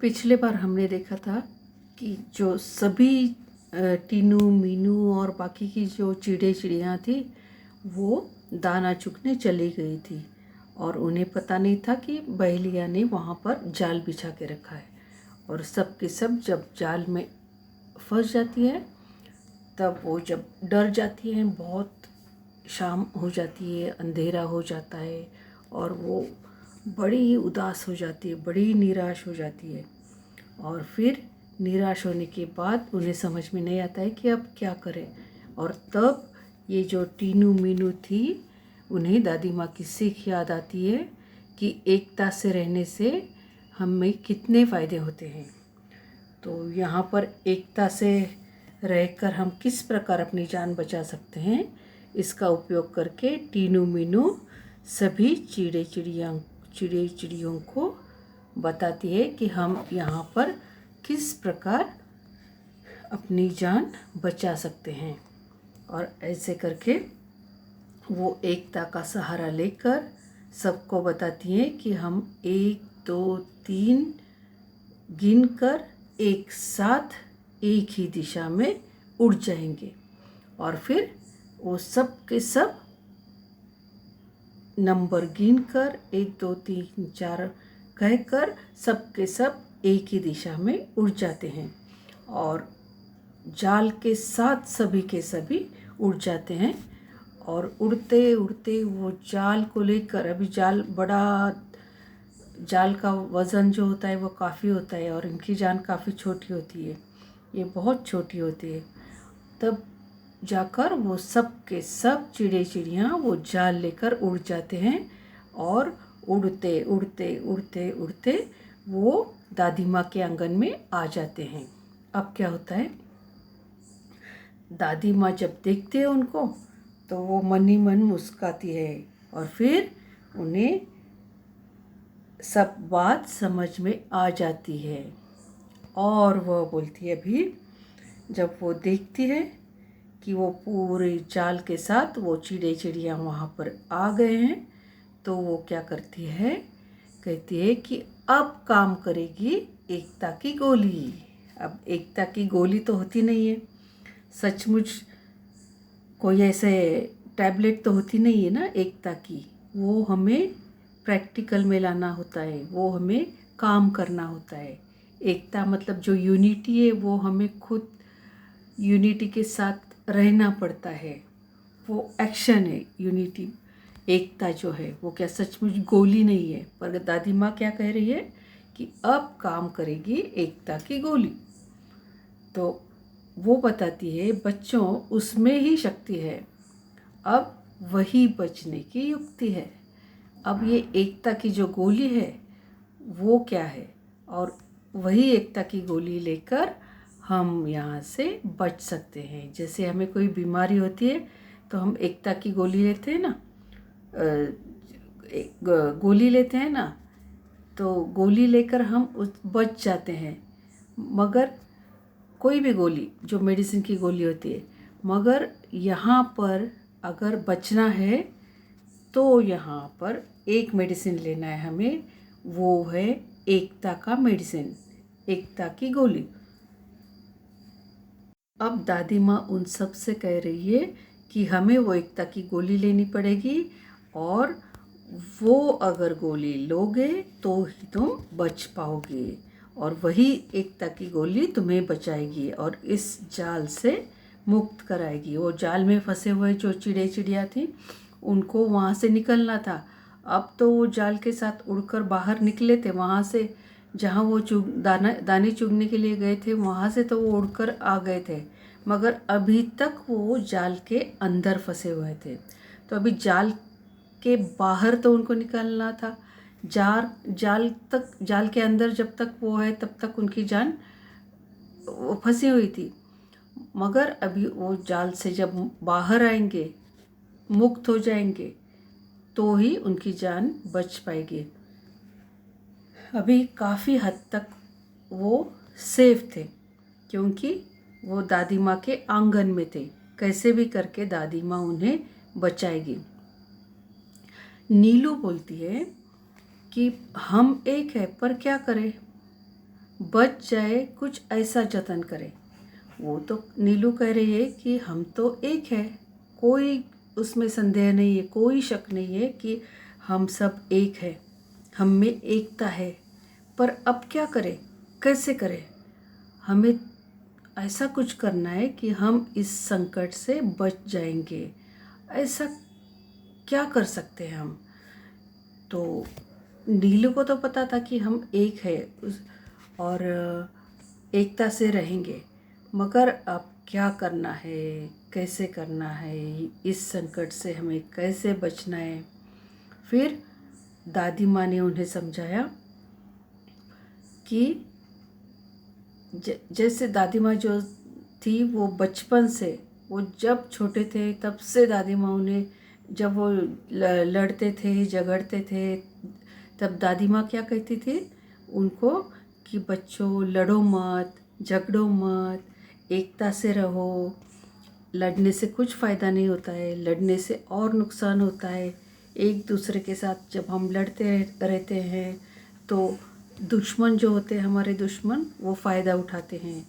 पिछले बार हमने देखा था कि जो सभी टीनू मीनू और बाकी की जो चिड़ियाँ थी वो दाना चुगने चली गई थी और उन्हें पता नहीं था कि बहेलिया ने वहाँ पर जाल बिछा के रखा है। और सब के सब जब जाल में फंस जाती है तब वो जब डर जाती हैं, बहुत शाम हो जाती है, अंधेरा हो जाता है और वो बड़ी ही उदास हो जाती है, बड़ी निराश हो जाती है। और फिर निराश होने के बाद उन्हें समझ में नहीं आता है कि अब क्या करें। और तब ये जो टीनू मीनू थी उन्हें दादी माँ की सीख याद आती है कि एकता से रहने से हमें कितने फ़ायदे होते हैं। तो यहाँ पर एकता से रहकर हम किस प्रकार अपनी जान बचा सकते हैं, इसका उपयोग करके टीनू मीनू सभी चिड़ियों को बताती है कि हम यहाँ पर किस प्रकार अपनी जान बचा सकते हैं। और ऐसे करके वो एकता का सहारा लेकर सबको बताती हैं कि हम 1 2 3 गिनकर एक साथ एक ही दिशा में उड़ जाएंगे। और फिर वो सब के सब नंबर गिनकर 1 2 3 4 कहकर सब के सब एक ही दिशा में उड़ जाते हैं और जाल के साथ सभी के सभी उड़ जाते हैं। और उड़ते उड़ते वो जाल को लेकर, अभी जाल का वज़न जो होता है वो काफ़ी होता है और इनकी जान काफ़ी छोटी होती है, ये बहुत छोटी होती है। तब जाकर वो सब के सब चिड़ियाँ वो जाल लेकर उड़ जाते हैं और उड़ते उड़ते उड़ते उड़ते वो दादी माँ के आंगन में आ जाते हैं। अब क्या होता है, दादी माँ जब देखते हैं उनको तो वो मन ही मन मुस्काती है और फिर उन्हें सब बात समझ में आ जाती है। और वह बोलती है, भी जब वो देखती है कि वो पूरे जाल के साथ वो चिड़ियाँ वहाँ पर आ गए हैं तो वो क्या करती है, कहती है कि अब काम करेगी एकता की गोली। अब एकता की गोली तो होती नहीं है, सचमुच कोई ऐसे टैबलेट तो होती नहीं है ना एकता की, वो हमें प्रैक्टिकल में लाना होता है, वो हमें काम करना होता है। एकता मतलब जो यूनिटी है वो हमें खुद यूनिटी के साथ रहना पड़ता है, वो एक्शन है यूनिटी। एकता जो है वो क्या सचमुच गोली नहीं है, पर दादी माँ क्या कह रही है कि अब काम करेगी एकता की गोली। तो वो बताती है बच्चों उसमें ही शक्ति है, अब वही बचने की युक्ति है। अब ये एकता की जो गोली है वो क्या है, और वही एकता की गोली लेकर हम यहाँ से बच सकते हैं। जैसे हमें कोई बीमारी होती है तो हम एकता की गोली लेते हैं ना, गोली लेते हैं ना, तो गोली लेकर हम बच जाते हैं। मगर कोई भी गोली जो मेडिसिन की गोली होती है, मगर यहाँ पर अगर बचना है तो यहाँ पर एक मेडिसिन लेना है हमें, वो है एकता का मेडिसिन, एकता की गोली। अब दादी माँ उन सब से कह रही है कि हमें वो एकता की गोली लेनी पड़ेगी और वो अगर गोली लोगे तो ही तुम बच पाओगे और वही एकता की गोली तुम्हें बचाएगी और इस जाल से मुक्त कराएगी। वो जाल में फंसे हुए जो चिड़िया थी उनको वहाँ से निकलना था। अब तो वो जाल के साथ उड़कर बाहर निकले थे, वहाँ से जहाँ वो दाने चुगने के लिए गए थे वहाँ से तो वो उड़कर आ गए थे, मगर अभी तक वो जाल के अंदर फंसे हुए थे। तो अभी जाल के बाहर तो उनको निकलना था, जाल के अंदर जब तक वो है तब तक उनकी जान फंसी हुई थी। मगर अभी वो जाल से जब बाहर आएंगे, मुक्त हो जाएंगे, तो ही उनकी जान बच पाएगी। अभी काफ़ी हद तक वो सेफ थे क्योंकि वो दादी माँ के आंगन में थे। कैसे भी करके दादी माँ उन्हें बचाएगी। नीलू बोलती है कि हम एक है पर क्या करें, बच जाए कुछ ऐसा जतन करें। वो तो नीलू कह रही है कि हम तो एक है, कोई उसमें संदेह नहीं है, कोई शक नहीं है कि हम सब एक है, हम में एकता है। पर अब क्या करें, कैसे करें? हमें ऐसा कुछ करना है कि हम इस संकट से बच जाएंगे। ऐसा क्या कर सकते हैं हम? तो नीलू को तो पता था कि हम एक है और एकता से रहेंगे, मगर अब क्या करना है, कैसे करना है, इस संकट से हमें कैसे बचना है? फिर दादी माँ ने उन्हें समझाया कि जैसे दादी माँ जो थी वो बचपन से, वो जब छोटे थे तब से दादी माँ उन्हें, जब वो लड़ते थे झगड़ते थे, तब दादी माँ क्या कहती थी उनको कि बच्चों लड़ो मत, झगड़ो मत, एकता से रहो, लड़ने से कुछ फ़ायदा नहीं होता है, लड़ने से और नुकसान होता है। एक दूसरे के साथ जब हम लड़ते रहते हैं तो दुश्मन जो होते हैं, हमारे दुश्मन, वो फ़ायदा उठाते हैं।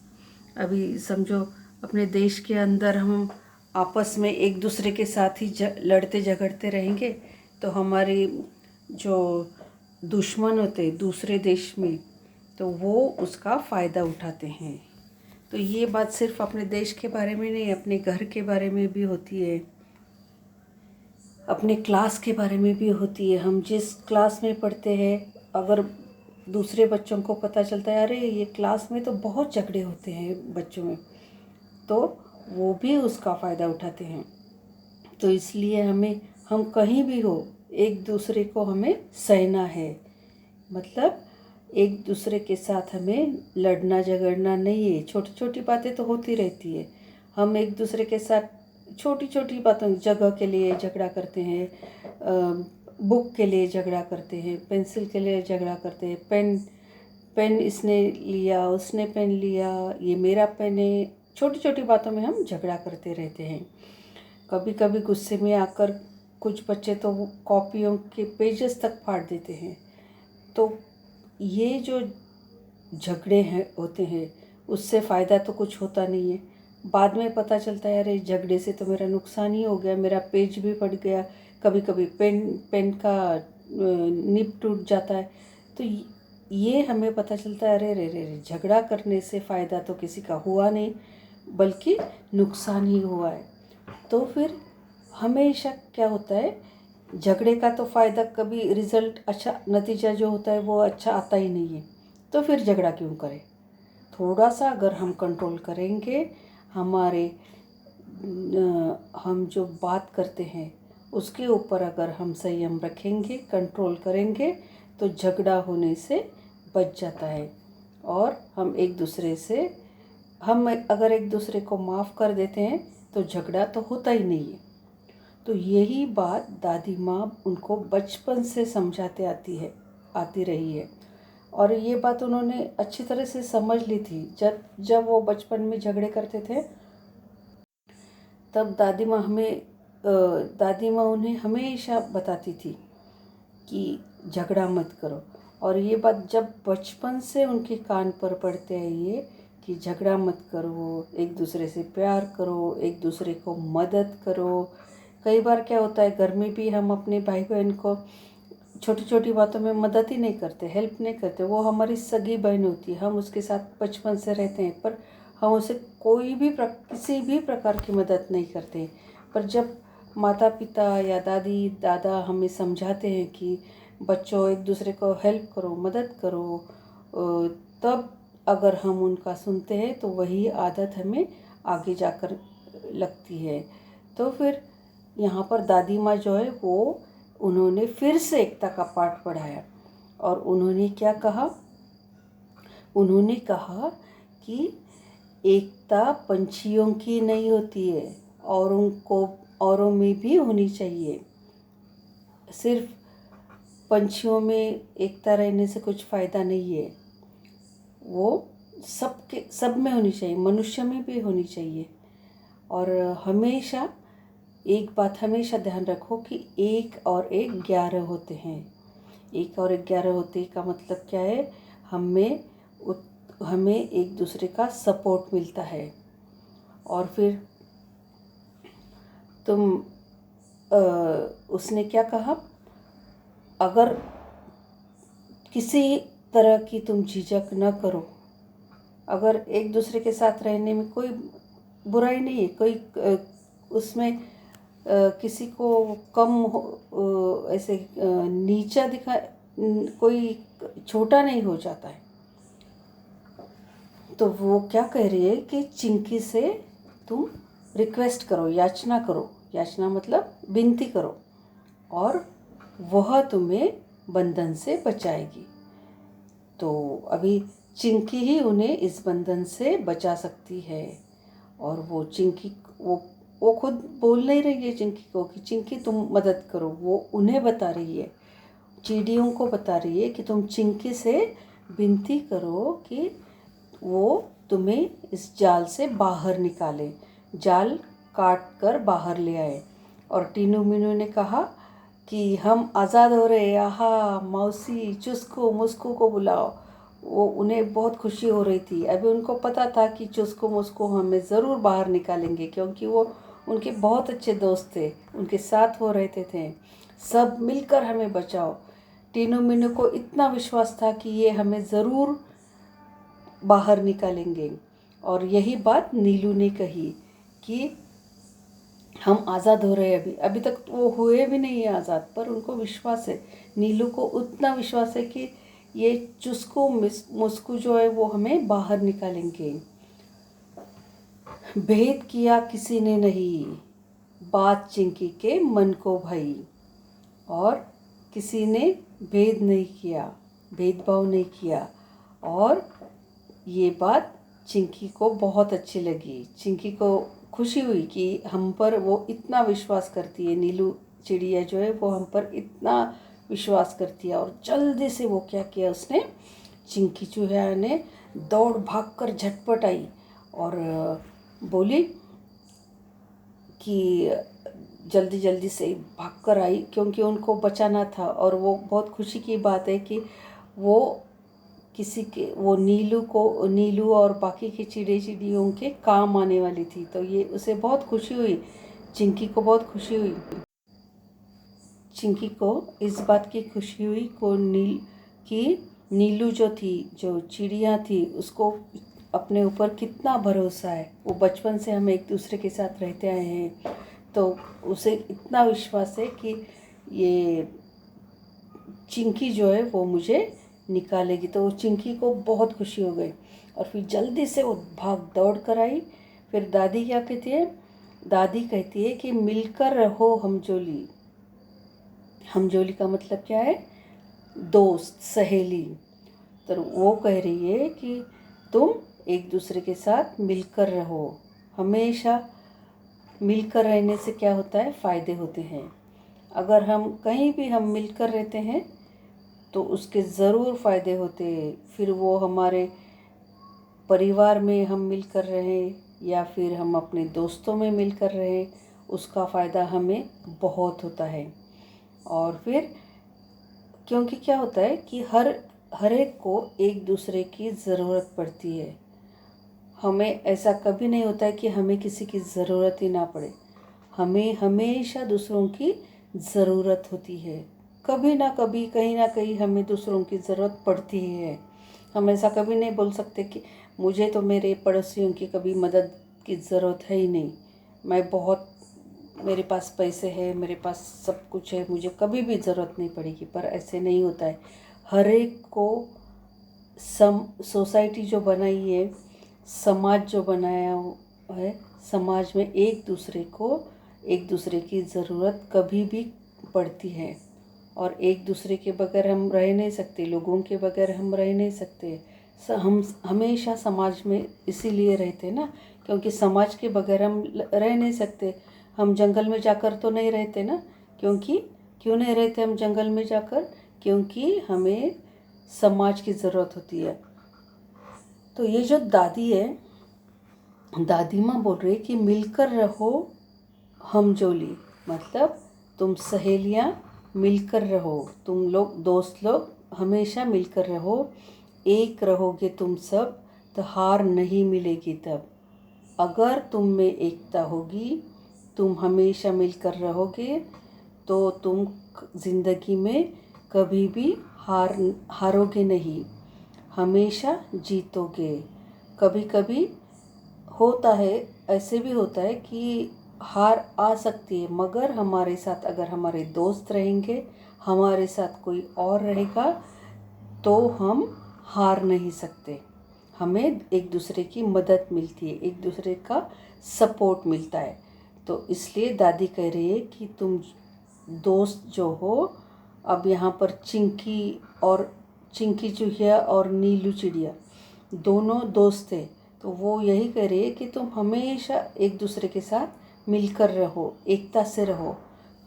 अभी समझो अपने देश के अंदर हम आपस में एक दूसरे के साथ ही लड़ते झगड़ते रहेंगे तो हमारे जो दुश्मन होते दूसरे देश में, तो वो उसका फ़ायदा उठाते हैं। तो ये बात सिर्फ अपने देश के बारे में नहीं, अपने घर के बारे में भी होती है, अपने क्लास के बारे में भी होती है। हम जिस क्लास में पढ़ते हैं, अगर दूसरे बच्चों को पता चलता है अरे ये क्लास में तो बहुत झगड़े होते हैं बच्चों में, तो वो भी उसका फ़ायदा उठाते हैं। तो इसलिए हम कहीं भी हो, एक दूसरे को हमें सहना है। मतलब एक दूसरे के साथ हमें लड़ना झगड़ना नहीं है। छोटी छोटी बातें तो होती रहती है, हम एक दूसरे के साथ छोटी छोटी बातों, जगह के लिए झगड़ा करते हैं, बुक के लिए झगड़ा करते हैं, पेंसिल के लिए झगड़ा करते हैं, पेन इसने लिया, उसने पेन लिया, ये मेरा पेन है। छोटी छोटी बातों में हम झगड़ा करते रहते हैं। कभी कभी गुस्से में आकर कुछ बच्चे तो वो कॉपियों के पेजेस तक फाड़ देते हैं। तो ये जो झगड़े हैं होते हैं, उससे फ़ायदा तो कुछ होता नहीं है। बाद में पता चलता है अरे झगड़े से तो मेरा नुकसान ही हो गया, मेरा पेज भी फट गया, कभी कभी पेन का निब टूट जाता है। तो ये हमें पता चलता है अरे रे रे रे, झगड़ा करने से फ़ायदा तो किसी का हुआ नहीं, बल्कि नुकसान ही हुआ है। तो फिर हमेशा क्या होता है, झगड़े का तो फ़ायदा कभी रिज़ल्ट अच्छा, नतीजा जो होता है वो अच्छा आता ही नहीं है। तो फिर झगड़ा क्यों करें? थोड़ा सा अगर हम कंट्रोल करेंगे, हमारे हम जो बात करते हैं उसके ऊपर अगर हम संयम रखेंगे, कंट्रोल करेंगे, तो झगड़ा होने से बच जाता है। और हम अगर एक दूसरे को माफ़ कर देते हैं तो झगड़ा तो होता ही नहीं है। तो यही बात दादी माँ उनको बचपन से समझाते आती रही है, और ये बात उन्होंने अच्छी तरह से समझ ली थी। जब वो बचपन में झगड़े करते थे, तब दादी माँ उन्हें हमेशा बताती थी कि झगड़ा मत करो। और ये बात जब बचपन से उनके कान पर पड़ते हैं ये कि झगड़ा मत करो, एक दूसरे से प्यार करो, एक दूसरे को मदद करो। कई बार क्या होता है, घर में भी हम अपने भाई बहन को छोटी छोटी बातों में मदद ही नहीं करते, हेल्प नहीं करते। वो हमारी सगी बहन होती है, हम उसके साथ बचपन से रहते हैं, पर हम उसे किसी भी प्रकार की मदद नहीं करते। पर जब माता पिता या दादी दादा हमें समझाते हैं कि बच्चों एक दूसरे को हेल्प करो, मदद करो, तब अगर हम उनका सुनते हैं तो वही आदत हमें आगे जाकर लगती है। तो फिर यहाँ पर दादी माँ जो है वो, उन्होंने फिर से एकता का पाठ पढ़ाया। और उन्होंने क्या कहा? उन्होंने कहा कि एकता पंछियों की नहीं होती है, औरों में भी होनी चाहिए। सिर्फ पंछियों में एकता रहने से कुछ फ़ायदा नहीं है, वो सब में होनी चाहिए, मनुष्य में भी होनी चाहिए। और हमेशा एक बात हमेशा ध्यान रखो कि 1 और 1 11 होते हैं। 1 और 11 होते का मतलब क्या है? हमें हमें एक दूसरे का सपोर्ट मिलता है। और फिर तुम उसने क्या कहा, अगर किसी तरह की तुम झिझक न करो, अगर एक दूसरे के साथ रहने में कोई बुराई नहीं है, कोई उसमें किसी को कम ऐसे नीचा दिखा, कोई छोटा नहीं हो जाता है। तो वो क्या कह रही है कि चिंकी से तुम रिक्वेस्ट करो, याचना करो, याचना मतलब विनती करो, और वह तुम्हें बंधन से बचाएगी। तो अभी चिंकी ही उन्हें इस बंधन से बचा सकती है। और वो चिंकी वो खुद बोल नहीं रही है चिंकी को कि चिंकी तुम मदद करो, वो उन्हें बता रही है, चींटियों को बता रही है कि तुम चिंकी से विनती करो कि वो तुम्हें इस जाल से बाहर निकाले, जाल काट कर बाहर ले आए। और टीनू मीनू ने कहा कि हम आज़ाद हो रहे, आहा मौसी चुस्कू मुस्कू को बुलाओ। वो उन्हें बहुत खुशी हो रही थी। अभी उनको पता था कि चुस्कू मुस्कू हमें ज़रूर बाहर निकालेंगे, क्योंकि वो उनके बहुत अच्छे दोस्त थे, उनके साथ वो रहते थे। सब मिलकर हमें बचाओ। टीनू मीनू को इतना विश्वास था कि ये हमें ज़रूर बाहर निकालेंगे। और यही बात नीलू ने कही कि हम आज़ाद हो रहे हैं। अभी तक वो हुए भी नहीं है आज़ाद, पर उनको विश्वास है, नीलू को उतना विश्वास है कि ये चुस्कू मुस्कू जो है वो हमें बाहर निकालेंगे। भेद किया किसी ने नहीं, बात चिंकी के मन को भई। और किसी ने भेद नहीं किया, भेदभाव नहीं किया। और ये बात चिंकी को बहुत अच्छी लगी। चिंकी को खुशी हुई कि हम पर वो इतना विश्वास करती है, नीलू चिड़िया जो है वो हम पर इतना विश्वास करती है। और जल्दी से वो क्या किया, उसने चिंकी चूहा ने दौड़ भाग कर झटपट आई और बोली कि जल्दी जल्दी से भाग कर आई, क्योंकि उनको बचाना था। और वो बहुत खुशी की बात है कि वो वो नीलू और बाकी के चिड़ियों के काम आने वाली थी। तो ये उसे बहुत खुशी हुई, चिंकी को बहुत खुशी हुई। चिंकी को इस बात की खुशी हुई कि नीलू जो थी, जो चिड़िया थी, उसको अपने ऊपर कितना भरोसा है। वो बचपन से हम एक दूसरे के साथ रहते आए हैं, तो उसे इतना विश्वास है कि ये चिंकी जो है वो मुझे निकालेगी। तो चिंकी को बहुत खुशी हो गई और फिर जल्दी से वो भाग दौड़ कर आई। फिर दादी क्या कहती है, दादी कहती है कि मिलकर रहो हमजोली। हमजोली का मतलब क्या है, दोस्त, सहेली। तो वो कह रही है कि तुम एक दूसरे के साथ मिलकर रहो। हमेशा मिलकर रहने से क्या होता है, फ़ायदे होते हैं। अगर हम कहीं भी हम मिलकर रहते हैं तो उसके ज़रूर फ़ायदे होते हैं। फिर वो हमारे परिवार में हम मिलकर रहें या फिर हम अपने दोस्तों में मिलकर रहें, उसका फ़ायदा हमें बहुत होता है। और फिर क्योंकि क्या होता है कि हर एक को एक दूसरे की ज़रूरत पड़ती है। हमें ऐसा कभी नहीं होता है कि हमें किसी की ज़रूरत ही ना पड़े। हमें हमेशा दूसरों की ज़रूरत होती है। कभी ना कभी, कहीं ना कहीं हमें दूसरों की ज़रूरत पड़ती ही है। हम ऐसा कभी नहीं बोल सकते कि मुझे तो मेरे पड़ोसियों की कभी मदद की ज़रूरत है ही नहीं, मेरे पास पैसे हैं, मेरे पास सब कुछ है, मुझे कभी भी ज़रूरत नहीं पड़ेगी। पर ऐसे नहीं होता है। हर एक को सोसाइटी जो बनाई है, समाज जो बनाया है, समाज में एक दूसरे की ज़रूरत कभी भी पड़ती है। और एक दूसरे के बगैर हम रह नहीं सकते, लोगों के बगैर हम रह नहीं सकते। हम हमेशा समाज में इसीलिए रहते ना, क्योंकि समाज के बगैर हम रह नहीं सकते। हम जंगल में जाकर तो नहीं रहते ना, क्यों नहीं रहते हम जंगल में जाकर, क्योंकि हमें समाज की ज़रूरत होती है। तो ये जो दादी है, दादी माँ बोल रही है कि मिलकर रहो हमजोली, मतलब तुम सहेलियाँ मिलकर रहो, तुम लोग दोस्त लोग हमेशा मिलकर रहो, एक रहोगे तुम सब तो हार नहीं मिलेगी। तब अगर तुम में एकता होगी, तुम हमेशा मिलकर रहोगे, तो तुम ज़िंदगी में कभी भी हारोगे नहीं, हमेशा जीतोगे। कभी कभी होता है, ऐसे भी होता है कि हार आ सकती है, मगर हमारे साथ अगर हमारे दोस्त रहेंगे, हमारे साथ कोई और रहेगा, तो हम हार नहीं सकते। हमें एक दूसरे की मदद मिलती है, एक दूसरे का सपोर्ट मिलता है। तो इसलिए दादी कह रही है कि तुम दोस्त जो हो, अब यहाँ पर चिंकी चूहिया और नीलू चिड़िया दोनों दोस्त थे। तो वो यही कह रही है कि तुम हमेशा एक दूसरे के साथ मिलकर रहो, एकता से रहो,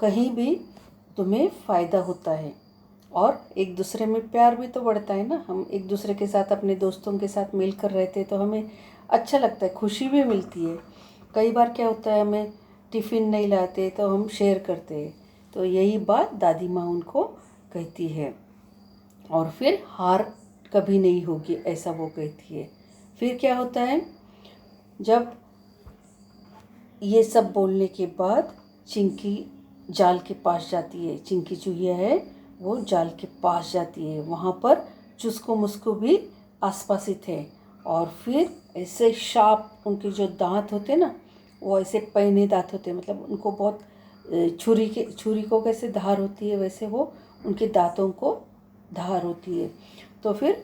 कहीं भी तुम्हें फ़ायदा होता है। और एक दूसरे में प्यार भी तो बढ़ता है ना। हम एक दूसरे के साथ, अपने दोस्तों के साथ मिलकर रहते हैं तो हमें अच्छा लगता है, खुशी भी मिलती है। कई बार क्या होता है, हमें टिफ़िन नहीं लाते तो हम शेयर करते हैं। तो यही बात दादी माँ उनको कहती है। और फिर हार कभी नहीं होगी, ऐसा वो कहती है। फिर क्या होता है, जब ये सब बोलने के बाद चिंकी जाल के पास जाती है। चिंकी चूहिया है, वो जाल के पास जाती है। वहाँ पर चुस्को मुस्को भी आसपास ही थे। और फिर ऐसे शार्प उनके जो दांत होते ना, वो ऐसे पैने दांत होते, मतलब उनको बहुत छुरी को कैसे धार होती है, वैसे वो उनके दांतों को धार होती है। तो फिर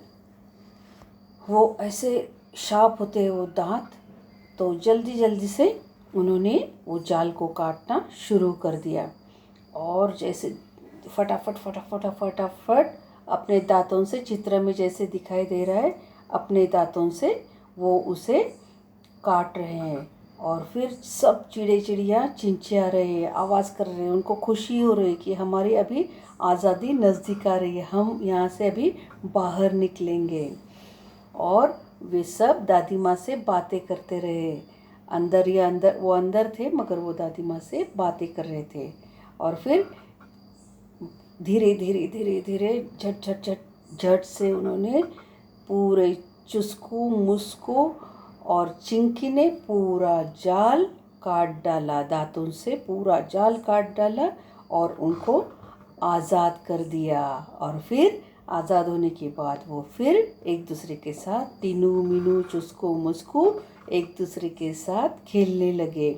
वो ऐसे शार्प होते हैं वो दांत। तो जल्दी जल्दी से उन्होंने वो जाल को काटना शुरू कर दिया। और जैसे फटाफट फटाफट फटाफट अपने दांतों से, चित्र में जैसे दिखाई दे रहा है, अपने दांतों से वो उसे काट रहे हैं। और फिर सब चिड़े चिड़िया चिंचिया रहे हैं, आवाज़ कर रहे हैं, उनको खुशी हो रही है कि हमारी अभी आज़ादी नज़दीक आ रही है, हम यहाँ से अभी बाहर निकलेंगे। और वे सब दादी माँ से बातें करते रहे। अंदर वो अंदर थे, मगर वो दादी माँ से बातें कर रहे थे। और फिर धीरे धीरे धीरे धीरे झट झट झट झट से उन्होंने पूरे चुस्कू मुस्कू और चिंकी ने पूरा जाल काट डाला, दांतों से पूरा जाल काट डाला और उनको आज़ाद कर दिया। और फिर आज़ाद होने के बाद वो फिर एक दूसरे के साथ टीनू मीनू चुस्को मुस्कू एक दूसरे के साथ खेलने लगे।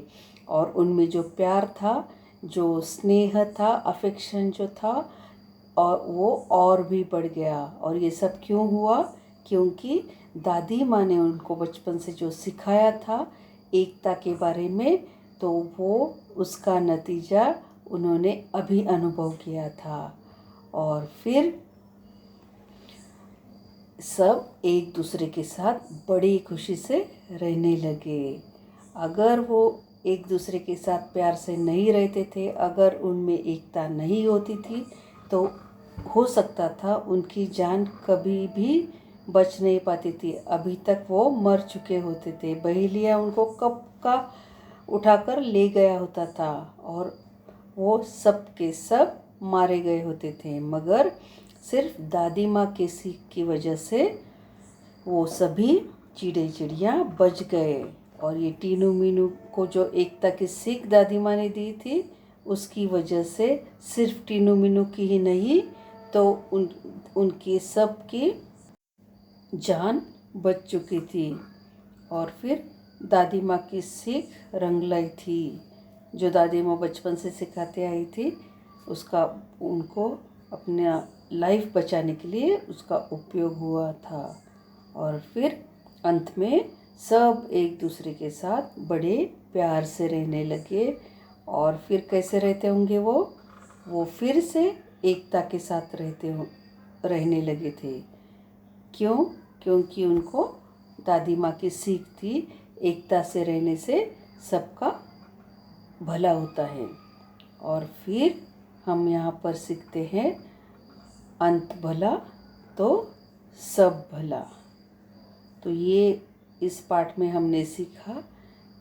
और उनमें जो प्यार था, जो स्नेह था, अफेक्शन जो था, और वो और भी बढ़ गया। और ये सब क्यों हुआ? क्योंकि दादी माँ ने उनको बचपन से जो सिखाया था एकता के बारे में, तो वो उसका नतीजा उन्होंने अभी अनुभव किया था। और फिर सब एक दूसरे के साथ बड़ी खुशी से रहने लगे। अगर वो एक दूसरे के साथ प्यार से नहीं रहते थे, अगर उनमें एकता नहीं होती थी, तो हो सकता था उनकी जान कभी भी बच नहीं पाती थी, अभी तक वो मर चुके होते थे। बहेलिया उनको कब का उठाकर ले गया होता था और वो सब के सब मारे गए होते थे। मगर सिर्फ दादी माँ के सीख की वजह से वो सभी चिड़े चिड़िया बच गए। और ये टीनू मीनू को जो एकता की सीख दादी माँ ने दी थी, उसकी वजह से सिर्फ टीनू मीनू की ही नहीं, तो उनकी सब की जान बच चुकी थी। और फिर दादी माँ की सीख रंगलाई थी, जो दादी माँ बचपन से सिखाते आई थी, उसका उनको अपना लाइफ बचाने के लिए उसका उपयोग हुआ था। और फिर अंत में सब एक दूसरे के साथ बड़े प्यार से रहने लगे। और फिर कैसे रहते होंगे वो फिर से एकता के साथ रहने लगे थे। क्यों? क्योंकि उनको दादी माँ की सीख थी, एकता से रहने से सबका भला होता है। और फिर हम यहाँ पर सीखते हैं, अंत भला तो सब भला। तो ये इस पाठ में हमने सीखा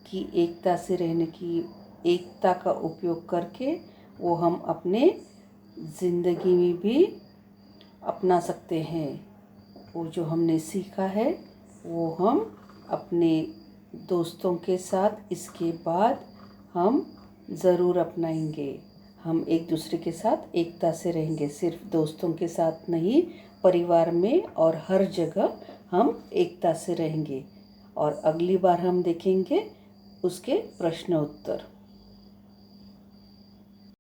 कि एकता से रहने की, एकता का उपयोग करके वो हम अपने ज़िंदगी में भी अपना सकते हैं। वो जो हमने सीखा है वो हम अपने दोस्तों के साथ इसके बाद हम ज़रूर अपनाएंगे। हम एक दूसरे के साथ एकता से रहेंगे, सिर्फ दोस्तों के साथ नहीं, परिवार में और हर जगह हम एकता से रहेंगे। और अगली बार हम देखेंगे उसके प्रश्न उत्तर।